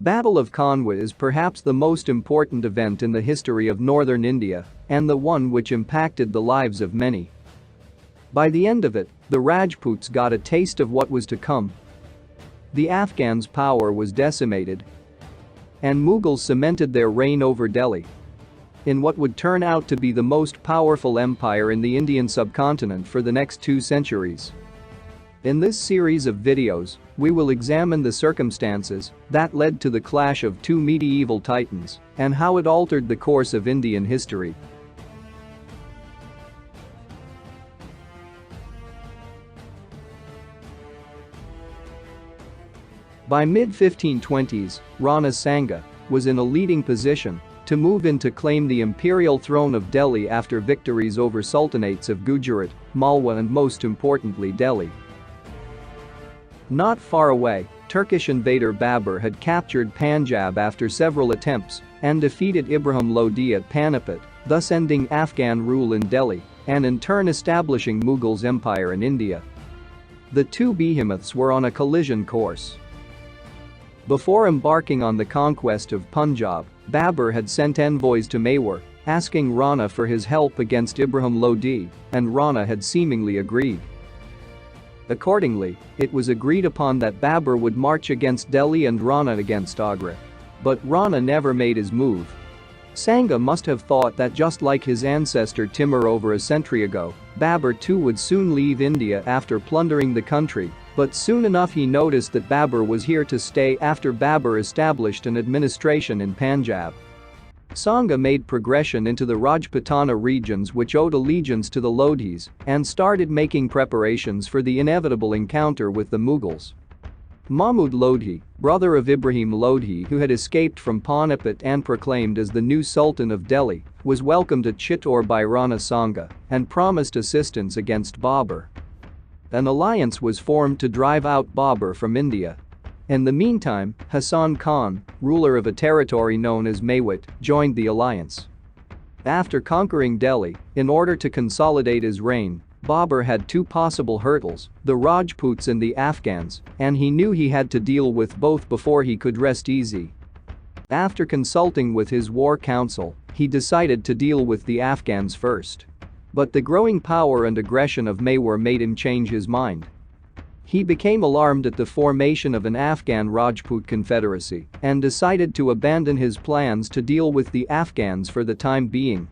Battle of Khanwa is perhaps the most important event in the history of northern India and the one which impacted the lives of many. By the end of it, the Rajputs got a taste of what was to come. The Afghans' power was decimated, and Mughals cemented their reign over Delhi in what would turn out to be the most powerful empire in the Indian subcontinent for the next 2 centuries. In this series of videos, we will examine the circumstances that led to the clash of 2 medieval titans and how it altered the course of Indian history. By mid-1520s, Rana Sanga was in a leading position to move in to claim the imperial throne of Delhi after victories over sultanates of Gujarat, Malwa and most importantly Delhi. Not far away, Turkish invader Babur had captured Punjab after several attempts and defeated Ibrahim Lodi at Panipat, thus ending Afghan rule in Delhi and in turn establishing Mughals' empire in India. The 2 behemoths were on a collision course. Before embarking on the conquest of Punjab, Babur had sent envoys to Mewar, asking Rana for his help against Ibrahim Lodi, and Rana had seemingly agreed. Accordingly, it was agreed upon that Babur would march against Delhi and Rana against Agra. But Rana never made his move. Sanga must have thought that just like his ancestor Timur over a century ago, Babur too would soon leave India after plundering the country, but soon enough he noticed that Babur was here to stay after Babur established an administration in Punjab. Sanga made progression into the Rajputana regions which owed allegiance to the Lodhis and started making preparations for the inevitable encounter with the Mughals. Mahmud Lodhi, brother of Ibrahim Lodhi who had escaped from Panipat and proclaimed as the new Sultan of Delhi, was welcomed at Chittor by Rana Sanga and promised assistance against Babur. An alliance was formed to drive out Babur from India. In the meantime, Hasan Khan, ruler of a territory known as Mewar, joined the alliance. After conquering Delhi, in order to consolidate his reign, Babur had 2 possible hurdles, the Rajputs and the Afghans, and he knew he had to deal with both before he could rest easy. After consulting with his war council, he decided to deal with the Afghans first. But the growing power and aggression of Mewar made him change his mind. He became alarmed at the formation of an Afghan Rajput confederacy and decided to abandon his plans to deal with the Afghans for the time being.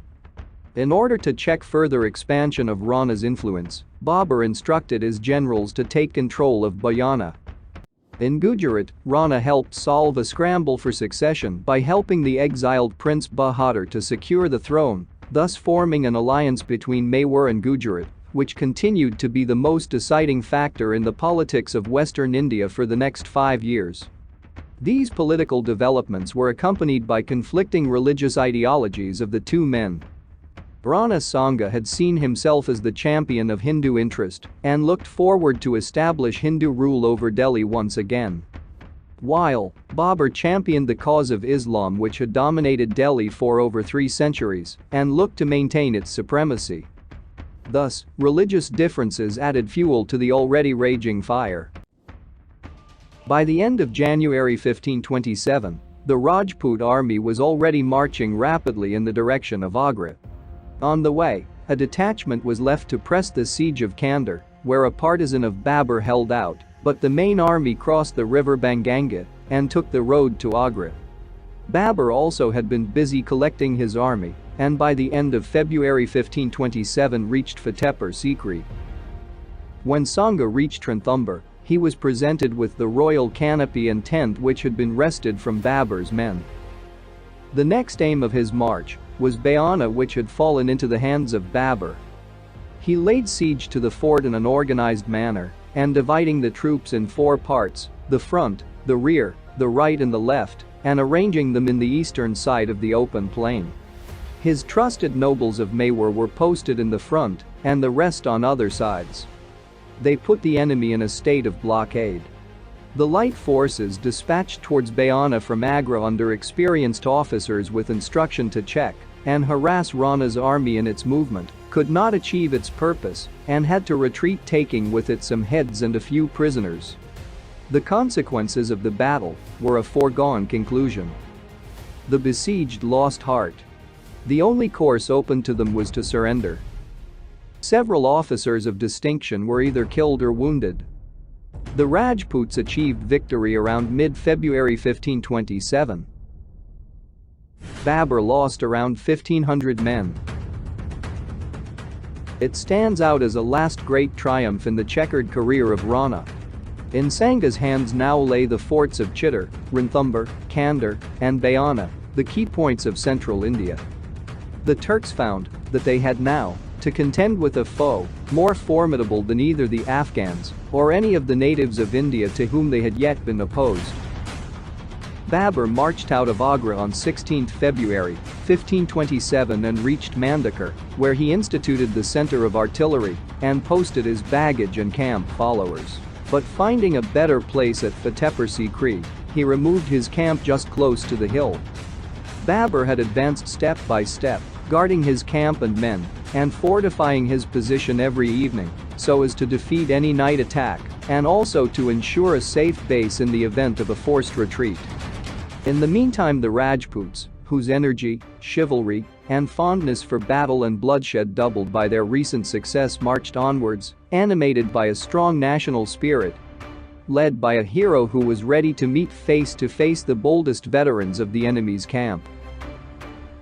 In order to check further expansion of Rana's influence, Babur instructed his generals to take control of Bayana. In Gujarat, Rana helped solve a scramble for succession by helping the exiled Prince Bahadur to secure the throne, thus forming an alliance between Mewar and Gujarat, which continued to be the most deciding factor in the politics of Western India for the next 5 years. These political developments were accompanied by conflicting religious ideologies of the 2 men. Rana Sanga had seen himself as the champion of Hindu interest and looked forward to establish Hindu rule over Delhi once again. While Babur championed the cause of Islam which had dominated Delhi for over 3 centuries and looked to maintain its supremacy. Thus, religious differences added fuel to the already raging fire. By the end of January 1527, the Rajput army was already marching rapidly in the direction of Agra. On the way, a detachment was left to press the siege of Kandar, where a partisan of Babur held out, but the main army crossed the river Banganga and took the road to Agra. Babur also had been busy collecting his army and by the end of February 1527 reached Fatehpur Sikri. When Sanga reached Ranthambore, he was presented with the royal canopy and tent which had been wrested from Babur's men. The next aim of his march was Bayana which had fallen into the hands of Babur. He laid siege to the fort in an organized manner and dividing the troops in 4 parts, the front, the rear, the right and the left, and arranging them in the eastern side of the open plain. His trusted nobles of Mewar were posted in the front and the rest on other sides. They put the enemy in a state of blockade. The light forces dispatched towards Bayana from Agra under experienced officers with instruction to check and harass Rana's army in its movement could not achieve its purpose and had to retreat taking with it some heads and a few prisoners. The consequences of the battle were a foregone conclusion. The besieged lost heart. The only course open to them was to surrender. Several officers of distinction were either killed or wounded. The Rajputs achieved victory around mid-February 1527. Babur lost around 1,500 men. It stands out as a last great triumph in the checkered career of Rana. In Sanga's hands now lay the forts of Chittor, Ranthambore, Kandar, and Bayana, the key points of central India. The Turks found that they had now to contend with a foe more formidable than either the Afghans or any of the natives of India to whom they had yet been opposed. Babur marched out of Agra on 16 February 1527 and reached Mandakar, where he instituted the center of artillery and posted his baggage and camp followers. But finding a better place at Fatehpur Sikri, he removed his camp just close to the hill. Babur had advanced step by step, guarding his camp and men and fortifying his position every evening so as to defeat any night attack and also to ensure a safe base in the event of a forced retreat. In the meantime, the Rajputs, whose energy, chivalry, and fondness for battle and bloodshed doubled by their recent success, marched onwards, animated by a strong national spirit. Led by a hero who was ready to meet face to face the boldest veterans of the enemy's camp.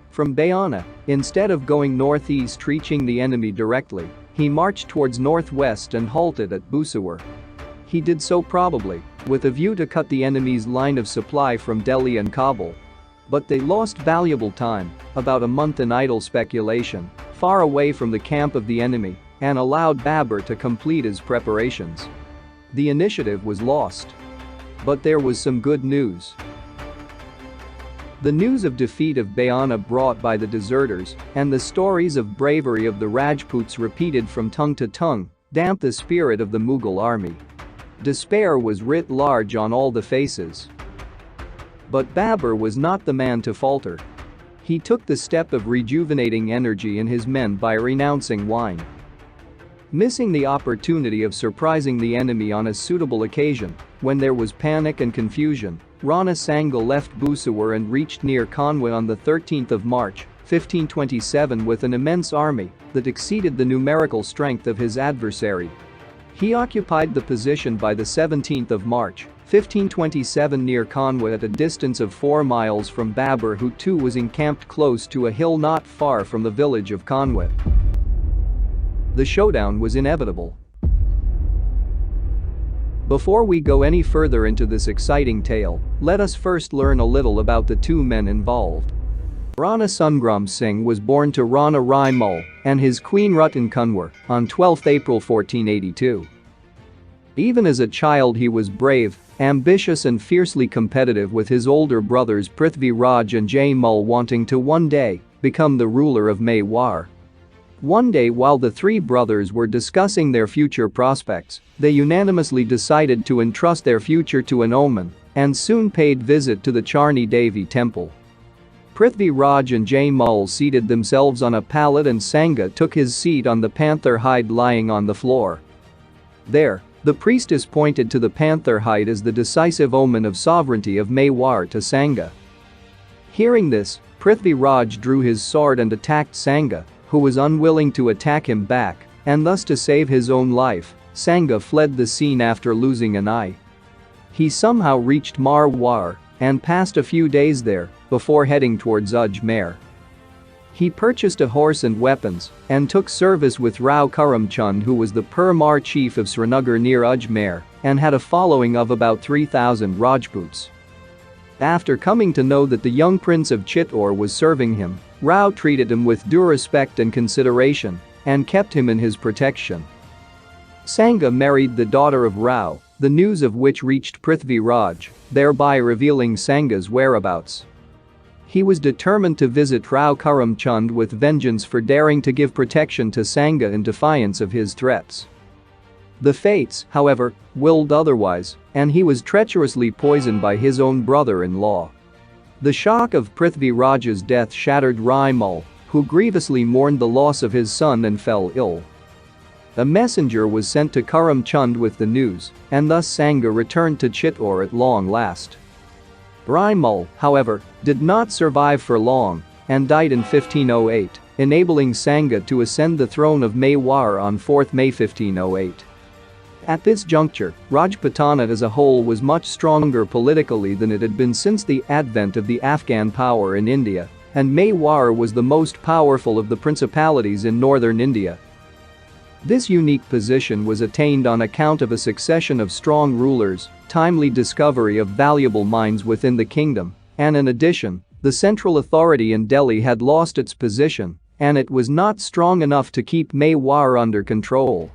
From Bayana, instead of going northeast reaching the enemy directly, he marched towards northwest and halted at Busawar. He did so probably with a view to cut the enemy's line of supply from Delhi and Kabul. But they lost valuable time, about a month in idle speculation, far away from the camp of the enemy, and allowed Babur to complete his preparations. The initiative was lost. But there was some good news. The news of defeat of Bayana brought by the deserters and the stories of bravery of the Rajputs repeated from tongue to tongue damped the spirit of the Mughal army. Despair was writ large on all the faces. But Babur was not the man to falter. He took the step of rejuvenating energy in his men by renouncing wine. Missing the opportunity of surprising the enemy on a suitable occasion, when there was panic and confusion, Rana Sanga left Busawar and reached near Khanwa on the 13th of March, 1527 with an immense army that exceeded the numerical strength of his adversary. He occupied the position by the 17th of March, 1527 near Khanwa at a distance of 4 miles from Babur, who too was encamped close to a hill not far from the village of Khanwa. The showdown was inevitable. Before we go any further into this exciting tale, let us first learn a little about the two men involved. Rana Sangram Singh was born to Rana Rai Mal and his queen Ratan Kunwar on 12 April 1482. Even as a child he was brave, ambitious and fiercely competitive, with his older brothers Prithvi Raj and Jai Mal wanting to one day become the ruler of Mewar. One day, while the three brothers were discussing their future prospects, they unanimously decided to entrust their future to an omen and soon paid visit to the Charni Devi temple. Prithvi Raj and Jai Mal seated themselves on a pallet and Sanga took his seat on the panther hide lying on the floor. There, the priestess pointed to the panther hide as the decisive omen of sovereignty of Mewar to Sanga. Hearing this, Prithvi Raj drew his sword and attacked Sanga, who was unwilling to attack him back, and thus to save his own life, Sanga fled the scene after losing an eye. He somehow reached Marwar and passed a few days there before heading towards Ajmer. He purchased a horse and weapons and took service with Rao Karam Chand, who was the Permar chief of Srinagar near Ajmer and had a following of about 3,000 Rajputs. After coming to know that the young prince of Chittor was serving him, Rao treated him with due respect and consideration and kept him in his protection. Sanga married the daughter of Rao, the news of which reached Prithvi Raj, thereby revealing Sanga's whereabouts. He was determined to visit Rao Karam Chand with vengeance for daring to give protection to Sanga in defiance of his threats. The fates, however, willed otherwise, and he was treacherously poisoned by his own brother-in-law. The shock of Prithvi Raj's death shattered Rai Mal, who grievously mourned the loss of his son and fell ill. A messenger was sent to Karam Chand with the news, and thus Sanga returned to Chittor at long last. Raimal, however, did not survive for long and died in 1508, enabling Sanga to ascend the throne of Mewar on 4th May 1508. At this juncture, Rajputana as a whole was much stronger politically than it had been since the advent of the Afghan power in India, and Mewar was the most powerful of the principalities in northern India. This unique position was attained on account of a succession of strong rulers, timely discovery of valuable mines within the kingdom, and in addition, the central authority in Delhi had lost its position, and it was not strong enough to keep Mewar under control.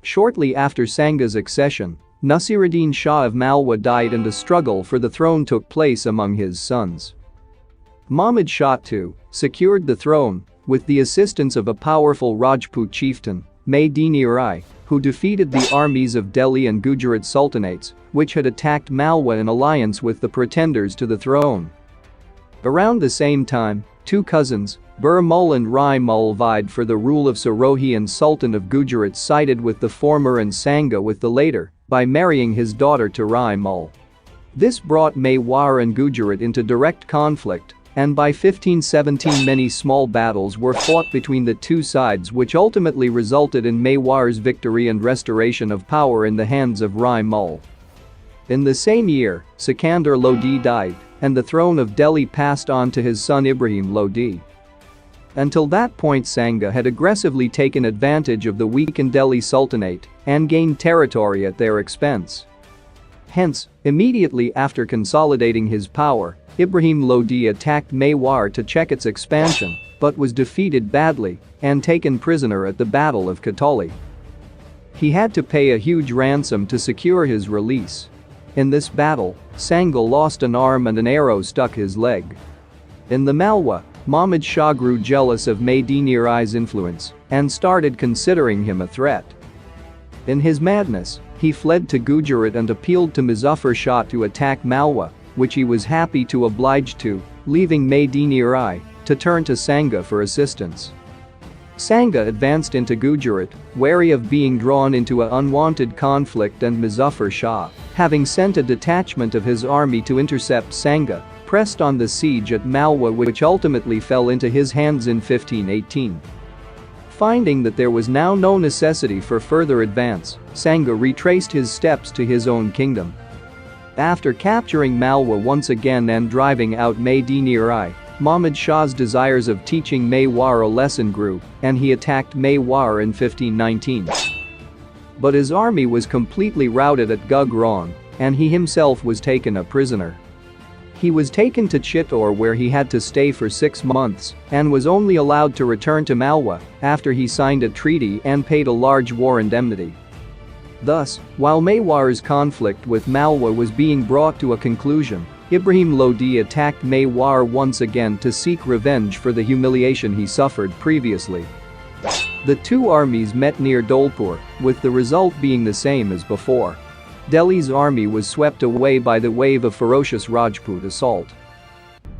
Shortly after Sanga's accession, Nasiruddin Shah of Malwa died and a struggle for the throne took place among his sons. Mahmud Shah too secured the throne with the assistance of a powerful Rajput chieftain, Maidini Rai, who defeated the armies of Delhi and Gujarat sultanates, which had attacked Malwa in alliance with the pretenders to the throne. Around the same time, two cousins, Burmul and Raimal vied for the rule of Sirohi, and Sultan of Gujarat sided with the former and Sanga with the latter by marrying his daughter to Raimal. This brought Mewar and Gujarat into direct conflict, and by 1517 many small battles were fought between the two sides, which ultimately resulted in Mewar's victory and restoration of power in the hands of Raimal. In the same year, Sikandar Lodi died, and the throne of Delhi passed on to his son Ibrahim Lodi. Until that point, Sanga had aggressively taken advantage of the weakened Delhi Sultanate and gained territory at their expense. Hence, immediately after consolidating his power, Ibrahim Lodi attacked Mewar to check its expansion, but was defeated badly and taken prisoner at the Battle of Khanwa. He had to pay a huge ransom to secure his release. In this battle, Sanga lost an arm and an arrow stuck his leg. In the Malwa, Mahmud Shah grew jealous of Maidini Rai's influence and started considering him a threat. In his madness, he fled to Gujarat and appealed to Muzaffar Shah to attack Malwa, which he was happy to oblige to, leaving Maidini Rai to turn to Sanga for assistance. Sanga advanced into Gujarat, wary of being drawn into an unwanted conflict, and Muzaffar Shah, having sent a detachment of his army to intercept Sanga, pressed on the siege at Malwa, which ultimately fell into his hands in 1518. Finding that there was now no necessity for further advance, Sanga retraced his steps to his own kingdom. After capturing Malwa once again and driving out Maidini Rai, Mahmud Shah's desires of teaching Mewar a lesson grew, and he attacked Mewar in 1519. But his army was completely routed at Gugran, and he himself was taken a prisoner. He was taken to Chittor, where he had to stay for 6 months and was only allowed to return to Malwa after he signed a treaty and paid a large war indemnity. Thus, while Mewar's conflict with Malwa was being brought to a conclusion, Ibrahim Lodi attacked Mewar once again to seek revenge for the humiliation he suffered previously. The two armies met near Dholpur, with the result being the same as before. Delhi's army was swept away by the wave of ferocious Rajput assault.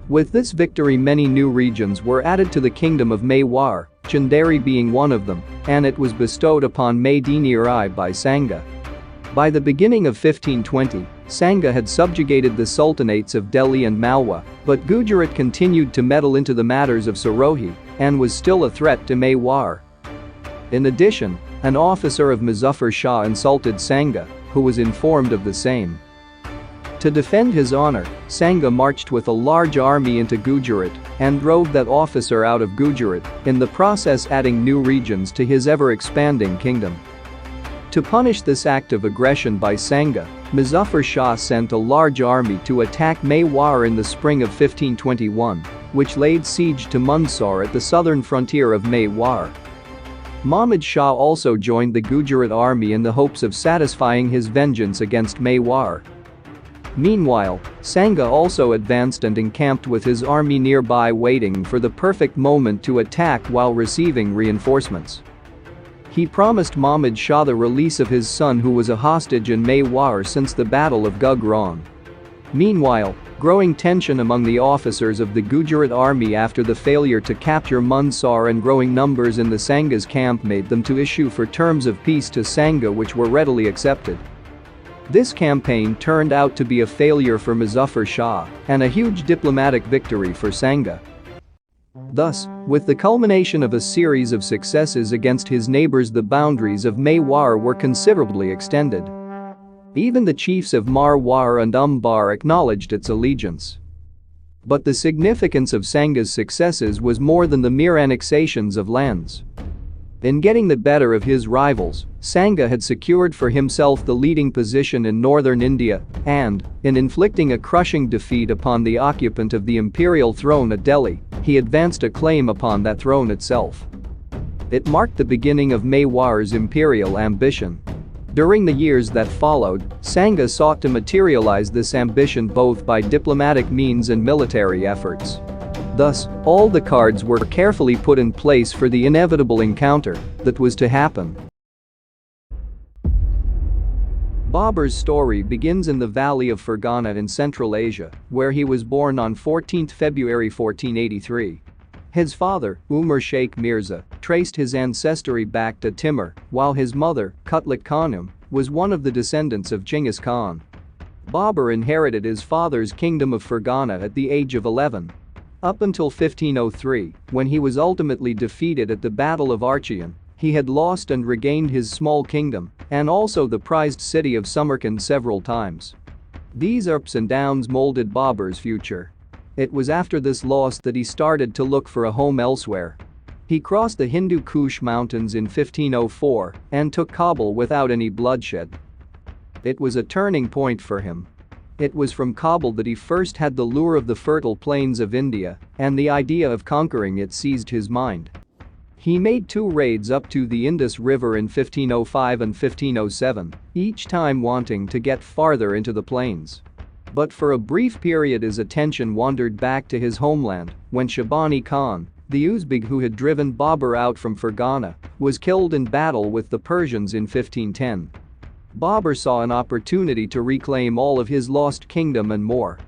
With this victory, many new regions were added to the kingdom of Mewar, Chanderi being one of them, and it was bestowed upon Maidini Rai by Sanga. By the beginning of 1520, Sanga had subjugated the sultanates of Delhi and Malwa, but Gujarat continued to meddle into the matters of Sirohi and was still a threat to Mewar. In addition, an officer of Muzaffar Shah insulted Sanga, who was informed of the same. To defend his honor, Sanga marched with a large army into Gujarat and drove that officer out of Gujarat, in the process adding new regions to his ever-expanding kingdom. To punish this act of aggression by Sanga, Muzaffar Shah sent a large army to attack Mewar in the spring of 1521, which laid siege to Mandsaur at the southern frontier of Mewar. Mahmud Shah also joined the Gujarat army in the hopes of satisfying his vengeance against Mewar. Meanwhile, Sanga also advanced and encamped with his army nearby, waiting for the perfect moment to attack while receiving reinforcements. He promised Mahmud Shah the release of his son, who was a hostage in Mewar since the Battle of Gugran. Meanwhile, growing tension among the officers of the Gujarat army after the failure to capture Mandsaur and growing numbers in the Sanga's camp made them to issue for terms of peace to Sanga, which were readily accepted. This campaign turned out to be a failure for Muzaffar Shah and a huge diplomatic victory for Sanga. Thus, with the culmination of a series of successes against his neighbors, the boundaries of Mewar were considerably extended. Even the chiefs of Marwar and Umbar acknowledged its allegiance. But the significance of Sanga's successes was more than the mere annexations of lands. In getting the better of his rivals, Sanga had secured for himself the leading position in northern India and, in inflicting a crushing defeat upon the occupant of the imperial throne at Delhi, he advanced a claim upon that throne itself. It marked the beginning of Mewar's imperial ambition. During the years that followed, Sanga sought to materialize this ambition both by diplomatic means and military efforts. Thus, all the cards were carefully put in place for the inevitable encounter that was to happen. Babur's story begins in the valley of Fergana in Central Asia, where he was born on 14 February 1483. His father, Umar Sheikh Mirza, traced his ancestry back to Timur, while his mother, Kutlat Khanum, was one of the descendants of Genghis Khan. Babur inherited his father's kingdom of Fergana at the age of 11. Up until 1503, when he was ultimately defeated at the Battle of Archean, he had lost and regained his small kingdom, and also the prized city of Samarkand several times. These ups and downs molded Babur's future. It was after this loss that he started to look for a home elsewhere. He crossed the Hindu Kush mountains in 1504 and took Kabul without any bloodshed. It was a turning point for him. It was from Kabul that he first had the lure of the fertile plains of India, and the idea of conquering it seized his mind. He made 2 raids up to the Indus River in 1505 and 1507, each time wanting to get farther into the plains. But for a brief period his attention wandered back to his homeland when Shabani Khan, the Uzbek who had driven Babur out from Fergana, was killed in battle with the Persians in 1510. Babur saw an opportunity to reclaim all of his lost kingdom and more.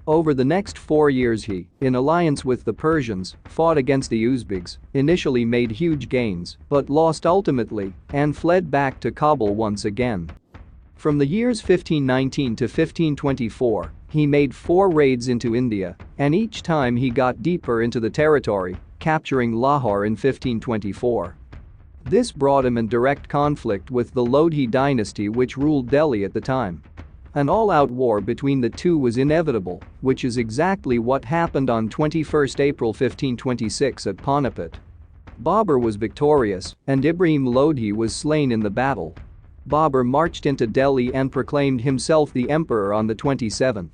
Over the next 4 years he, in alliance with the Persians, fought against the Uzbeks, initially made huge gains, but lost ultimately, and fled back to Kabul once again. From the years 1519 to 1524, he made 4 raids into India, and each time he got deeper into the territory, capturing Lahore in 1524. This brought him in direct conflict with the Lodhi dynasty which ruled Delhi at the time. An all-out war between the two was inevitable, which is exactly what happened on 21 April 1526 at Panipat. Babur was victorious, and Ibrahim Lodhi was slain in the battle. Babur marched into Delhi and proclaimed himself the emperor on the 27th.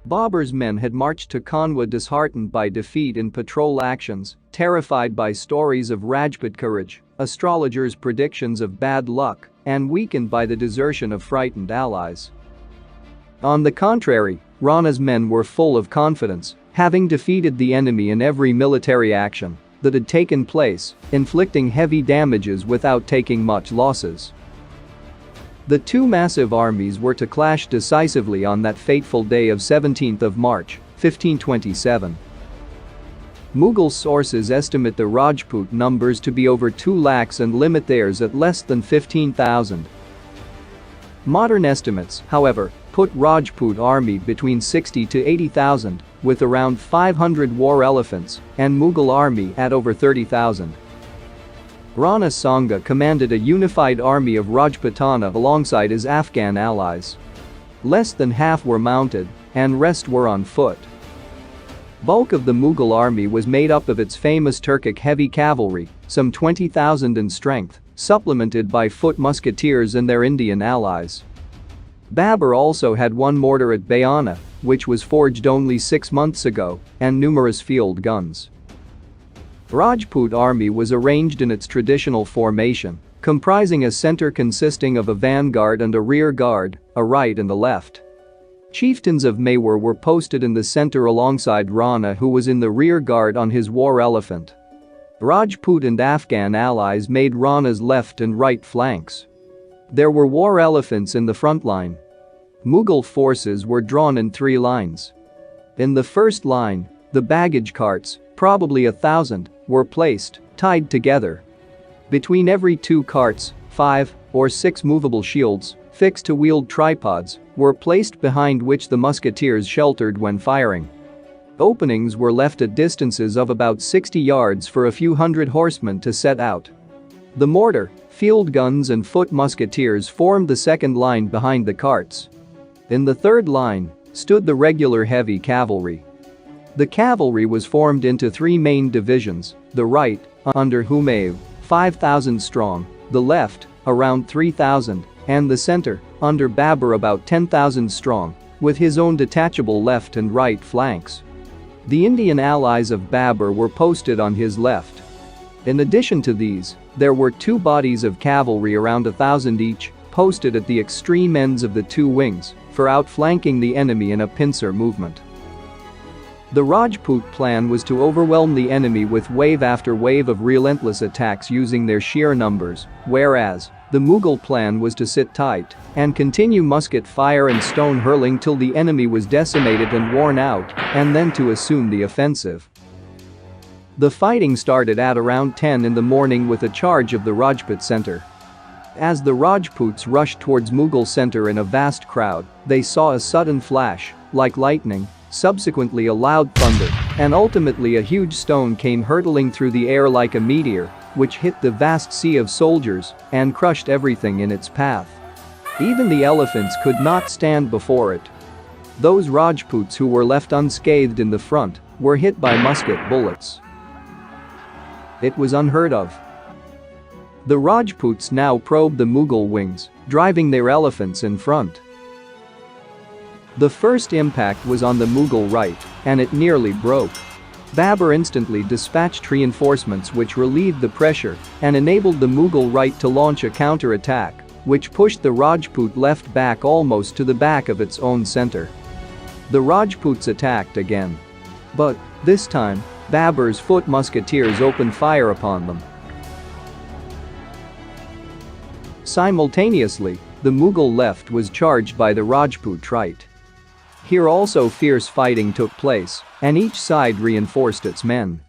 Babur's men had marched to Khanwa disheartened by defeat in patrol actions, terrified by stories of Rajput courage, astrologers' predictions of bad luck, and weakened by the desertion of frightened allies. On the contrary, Rana's men were full of confidence, having defeated the enemy in every military action that had taken place, inflicting heavy damages without taking much losses. The two massive armies were to clash decisively on that fateful day of 17th of March, 1527. Mughal sources estimate the Rajput numbers to be over 2 lakhs and limit theirs at less than 15,000. Modern estimates, however, put Rajput army between 60 to 80,000, with around 500 war elephants, and Mughal army at over 30,000. Rana Sanga commanded a unified army of Rajputana alongside his Afghan allies. Less than half were mounted, and rest were on foot. Bulk of the Mughal army was made up of its famous Turkic heavy cavalry, some 20,000 in strength, supplemented by foot musketeers and their Indian allies. Babur also had one mortar at Bayana, which was forged only 6 months ago, and numerous field guns. Rajput army was arranged in its traditional formation, comprising a center consisting of a vanguard and a rear guard, a right and a left. Chieftains of Mewar were posted in the center alongside Rana, who was in the rear guard on his war elephant. Rajput and Afghan allies made Rana's left and right flanks. There were war elephants in the front line. Mughal forces were drawn in 3 lines. In the first line, the baggage carts, probably 1,000, were placed, tied together. Between every 2 carts, 5 or 6 movable shields, fixed to wheeled tripods, were placed behind which the musketeers sheltered when firing. Openings were left at distances of about 60 yards for a few hundred horsemen to set out. The mortar, field guns and foot musketeers formed the second line behind the carts. In the third line stood the regular heavy cavalry. The cavalry was formed into 3 main divisions, the right, under Humayun, 5,000 strong, the left, around 3,000, and the center, under Babur about 10,000 strong, with his own detachable left and right flanks. The Indian allies of Babur were posted on his left. In addition to these, there were 2 bodies of cavalry around 1,000 each, posted at the extreme ends of the 2 wings, for outflanking the enemy in a pincer movement. The Rajput plan was to overwhelm the enemy with wave after wave of relentless attacks using their sheer numbers, whereas the Mughal plan was to sit tight and continue musket fire and stone hurling till the enemy was decimated and worn out, and then to assume the offensive. The fighting started at around 10 in the morning with a charge of the Rajput center. As the Rajputs rushed towards Mughal center in a vast crowd, they saw a sudden flash, like lightning, subsequently a loud thunder, and ultimately a huge stone came hurtling through the air like a meteor, which hit the vast sea of soldiers and crushed everything in its path. Even the elephants could not stand before it. Those Rajputs who were left unscathed in the front were hit by musket bullets. It was unheard of. The Rajputs now probed the Mughal wings, driving their elephants in front. The first impact was on the Mughal right, and it nearly broke. Babur instantly dispatched reinforcements which relieved the pressure and enabled the Mughal right to launch a counter-attack, which pushed the Rajput left back almost to the back of its own center. The Rajputs attacked again. But, this time, Babur's foot musketeers opened fire upon them. Simultaneously, the Mughal left was charged by the Rajput right. Here also fierce fighting took place, and each side reinforced its men.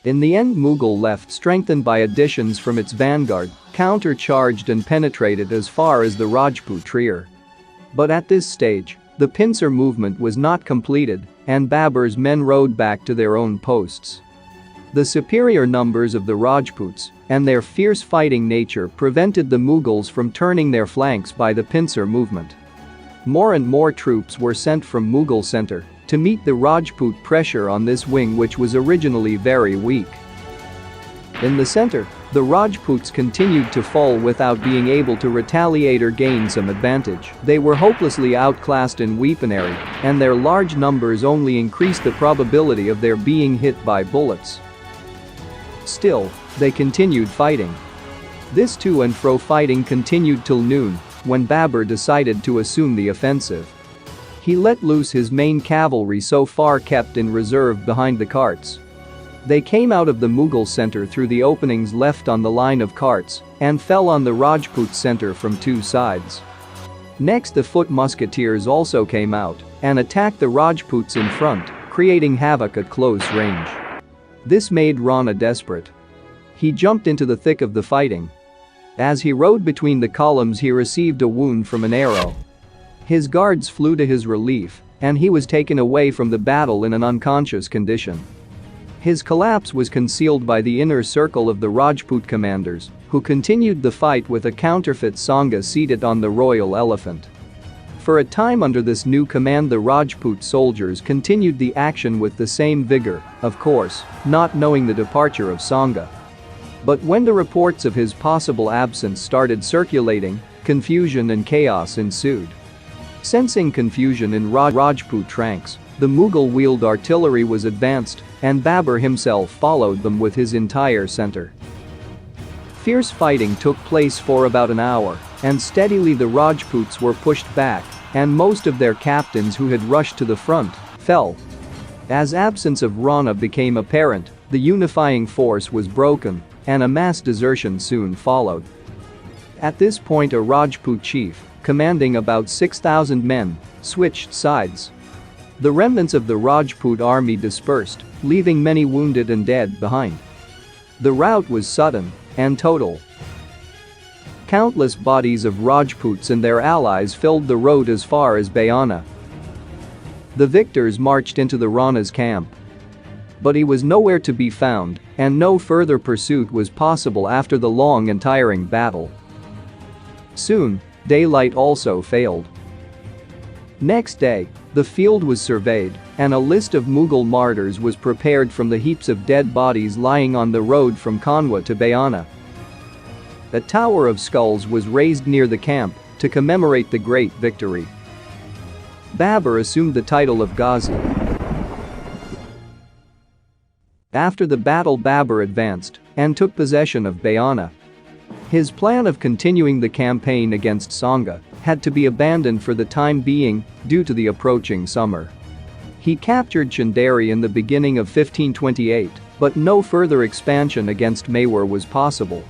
In the end, Mughal left, strengthened by additions from its vanguard, counter-charged and penetrated as far as the Rajput rear. But at this stage, the pincer movement was not completed, and Babur's men rode back to their own posts. The superior numbers of the Rajputs and their fierce fighting nature prevented the Mughals from turning their flanks by the pincer movement. More and more troops were sent from Mughal center to meet the Rajput pressure on this wing, which was originally very weak. In the center, the Rajputs continued to fall without being able to retaliate or gain some advantage. They were hopelessly outclassed in weaponry, and their large numbers only increased the probability of their being hit by bullets. Still, they continued fighting. This to and fro fighting continued till noon, when Babur decided to assume the offensive. He let loose his main cavalry, so far kept in reserve behind the carts. They came out of the Mughal center through the openings left on the line of carts and fell on the Rajput center from 2 sides. Next, the foot musketeers also came out and attacked the Rajputs in front, creating havoc at close range. This made Rana desperate. He jumped into the thick of the fighting. As he rode between the columns, he received a wound from an arrow. His guards flew to his relief, and he was taken away from the battle in an unconscious condition. His collapse was concealed by the inner circle of the Rajput commanders, who continued the fight with a counterfeit Sanga seated on the royal elephant. For a time under this new command, the Rajput soldiers continued the action with the same vigor, of course, not knowing the departure of Sanga. But when the reports of his possible absence started circulating, confusion and chaos ensued. Sensing confusion in Rajput ranks, the Mughal wheeled artillery was advanced, and Babur himself followed them with his entire center. Fierce fighting took place for about an hour, and steadily the Rajputs were pushed back, and most of their captains who had rushed to the front fell. As absence of Rana became apparent, the unifying force was broken, and a mass desertion soon followed. At this point a Rajput chief, commanding about 6,000 men, switched sides. The remnants of the Rajput army dispersed, leaving many wounded and dead behind. The rout was sudden and total. Countless bodies of Rajputs and their allies filled the road as far as Bayana. The victors marched into the Rana's camp. But he was nowhere to be found, and no further pursuit was possible after the long and tiring battle. Soon, daylight also failed. Next day, the field was surveyed, and a list of Mughal martyrs was prepared from the heaps of dead bodies lying on the road from Khanwa to Bayana. A tower of skulls was raised near the camp to commemorate the great victory. Babur assumed the title of Ghazi. After the battle, Babur advanced and took possession of Bayana. His plan of continuing the campaign against Sanga had to be abandoned for the time being due to the approaching summer. He captured Chanderi in the beginning of 1528, but no further expansion against Mewar was possible.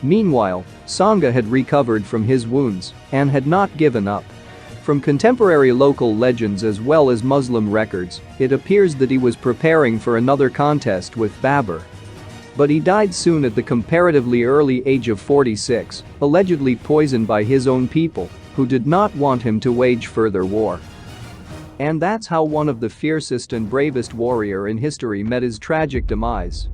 Meanwhile, Sanga had recovered from his wounds and had not given up. From contemporary local legends as well as Muslim records, it appears that he was preparing for another contest with Babur. But he died soon at the comparatively early age of 46, allegedly poisoned by his own people, who did not want him to wage further war. And that's how one of the fiercest and bravest warrior in history met his tragic demise.